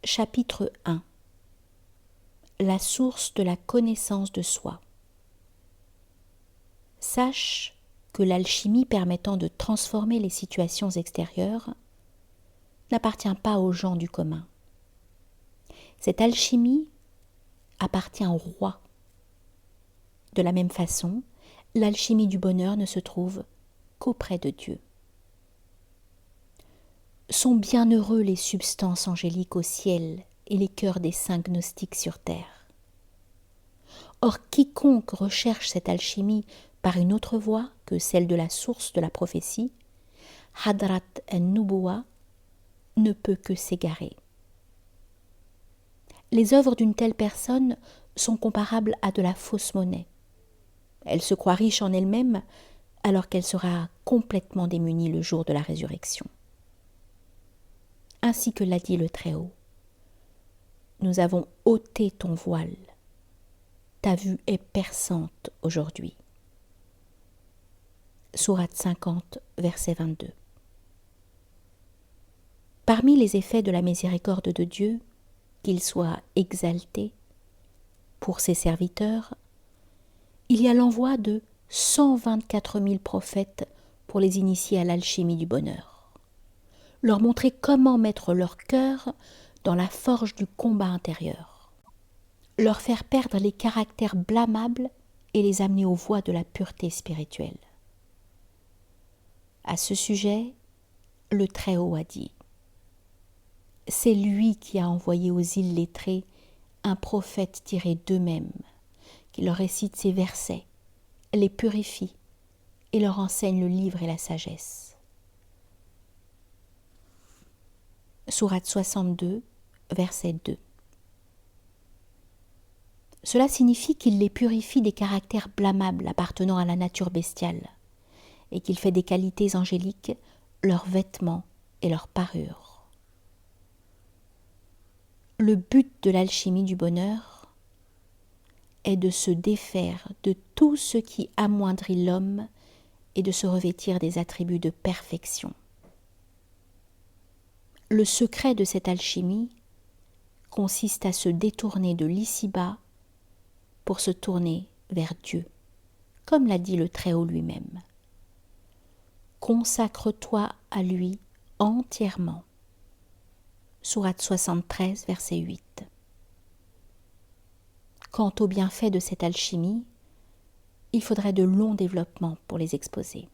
Chapitre 1. La source de la connaissance de soi. Sache que l'alchimie permettant de transformer les situations extérieures n'appartient pas aux gens du commun. Cette alchimie appartient au roi. De la même façon, l'alchimie du bonheur ne se trouve qu'auprès de Dieu. Sont bienheureux les substances angéliques au ciel et les cœurs des saints gnostiques sur terre. Or, quiconque recherche cette alchimie par une autre voie que celle de la source de la prophétie, Hadrat en-Nubuwa, ne peut que s'égarer. Les œuvres d'une telle personne sont comparables à de la fausse monnaie. Elle se croit riche en elle-même alors qu'elle sera complètement démunie le jour de la résurrection. Ainsi que l'a dit le Très-Haut, nous avons ôté ton voile, ta vue est perçante aujourd'hui. Sourate 50, verset 22. Parmi les effets de la miséricorde de Dieu, qu'il soit exalté pour ses serviteurs, il y a l'envoi de 124 000 prophètes pour les initier à l'alchimie du bonheur, leur montrer comment mettre leur cœur dans la forge du combat intérieur, leur faire perdre les caractères blâmables et les amener aux voies de la pureté spirituelle. À ce sujet, le Très-Haut a dit : c'est lui qui a envoyé aux illettrés un prophète tiré d'eux-mêmes, qui leur récite ces versets, les purifie et leur enseigne le livre et la sagesse. Sourate 62, verset 2. Cela signifie qu'il les purifie des caractères blâmables appartenant à la nature bestiale et qu'il fait des qualités angéliques leurs vêtements et leurs parures. Le but de l'alchimie du bonheur est de se défaire de tout ce qui amoindrit l'homme et de se revêtir des attributs de perfection. Le secret de cette alchimie consiste à se détourner de l'ici-bas pour se tourner vers Dieu, comme l'a dit le Très-Haut lui-même. Consacre-toi à lui entièrement. Sourate 73, verset 8. Quant aux bienfaits de cette alchimie, il faudrait de longs développements pour les exposer.